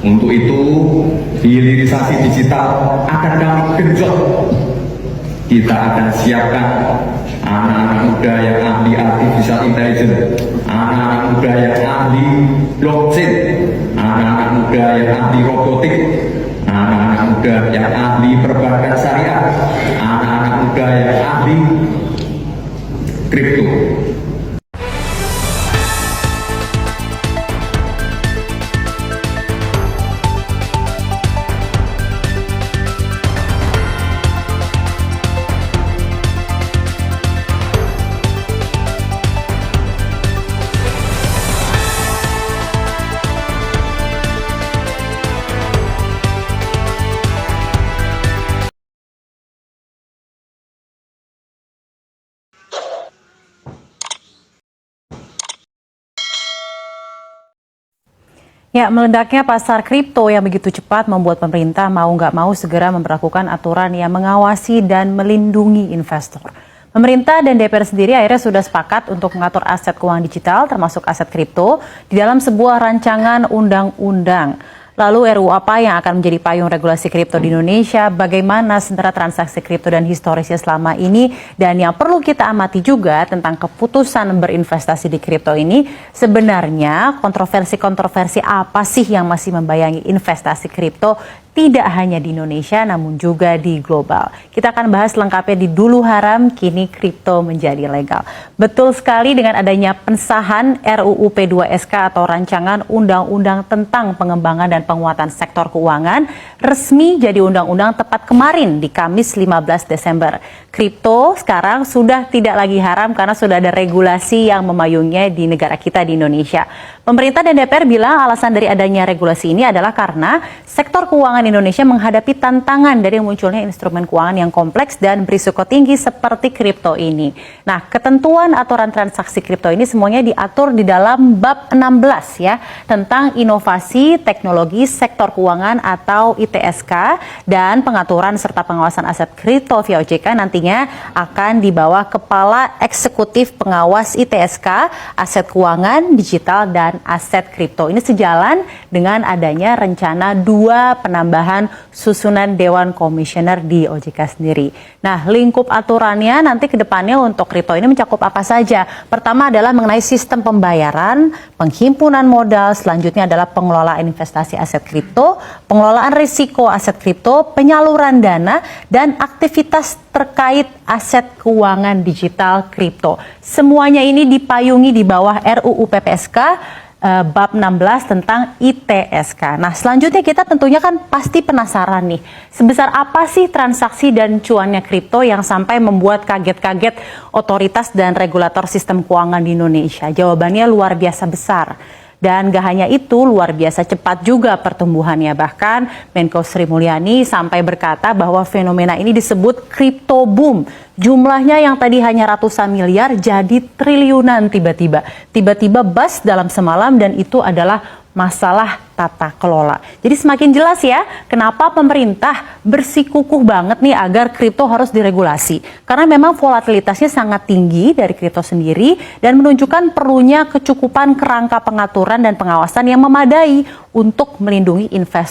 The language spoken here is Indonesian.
Untuk itu, hilirisasi digital akan kami genjot. Kita akan siapkan anak-anak muda yang ahli artificial intelligence, anak-anak muda yang ahli blockchain, anak-anak muda yang ahli robotik, anak-anak muda yang ahli perbankan syariah, anak-anak muda yang ahli kripto. Ya, meledaknya pasar kripto yang begitu cepat membuat pemerintah mau nggak mau segera memberlakukan aturan yang mengawasi dan melindungi investor. Pemerintah dan DPR sendiri akhirnya sudah sepakat untuk mengatur aset keuangan digital termasuk aset kripto di dalam sebuah rancangan undang-undang. Lalu RUU apa yang akan menjadi payung regulasi kripto di Indonesia, bagaimana sebenarnya transaksi kripto dan historisnya selama ini, dan yang perlu kita amati juga tentang keputusan berinvestasi di kripto ini, sebenarnya kontroversi-kontroversi apa sih yang masih membayangi investasi kripto tidak hanya di Indonesia namun juga di global. Kita akan bahas lengkapnya di Dulu Haram, kini kripto menjadi legal. Betul sekali, dengan adanya pengesahan RUU P2SK atau Rancangan Undang-Undang tentang Pengembangan dan Penguatan Sektor Keuangan resmi jadi undang-undang tepat kemarin di Kamis 15 Desember. Kripto sekarang sudah tidak lagi haram karena sudah ada regulasi yang memayunginya di negara kita di Indonesia. Pemerintah dan DPR bilang alasan dari adanya regulasi ini adalah karena sektor keuangan Indonesia menghadapi tantangan dari munculnya instrumen keuangan yang kompleks dan berisiko tinggi seperti kripto ini. Nah, ketentuan aturan transaksi kripto ini semuanya diatur di dalam bab 16 ya, tentang inovasi teknologi sektor keuangan atau ITSK, dan pengaturan serta pengawasan aset kripto via OJK nantinya akan di bawah Kepala Eksekutif Pengawas ITSK, Aset Keuangan Digital dan Aset Kripto. Ini sejalan dengan adanya rencana 2 penambahan susunan Dewan Komisioner di OJK sendiri. Nah, lingkup aturannya nanti ke depannya untuk kripto ini mencakup apa saja? Pertama adalah mengenai sistem pembayaran, penghimpunan modal, selanjutnya adalah pengelolaan investasi aset kripto, pengelolaan risiko aset kripto, penyaluran dana, dan aktivitas terkait aset keuangan digital kripto. Semuanya ini dipayungi di bawah RUU PPSK bab 16 tentang ITSK. Nah, selanjutnya kita tentunya kan pasti penasaran nih, sebesar apa sih transaksi dan cuannya kripto yang sampai membuat kaget-kaget otoritas dan regulator sistem keuangan di Indonesia? Jawabannya luar biasa besar. Dan gak hanya itu, luar biasa cepat juga pertumbuhannya. Bahkan Menko Sri Mulyani sampai berkata bahwa fenomena ini disebut crypto boom. Jumlahnya yang tadi hanya ratusan miliar jadi triliunan tiba-tiba. Tiba-tiba bust dalam semalam, dan itu adalah masalah tata kelola. Jadi semakin jelas ya kenapa pemerintah bersikukuh banget nih agar kripto harus diregulasi. Karena memang volatilitasnya sangat tinggi dari kripto sendiri dan menunjukkan perlunya kecukupan kerangka pengaturan dan pengawasan yang memadai untuk melindungi investor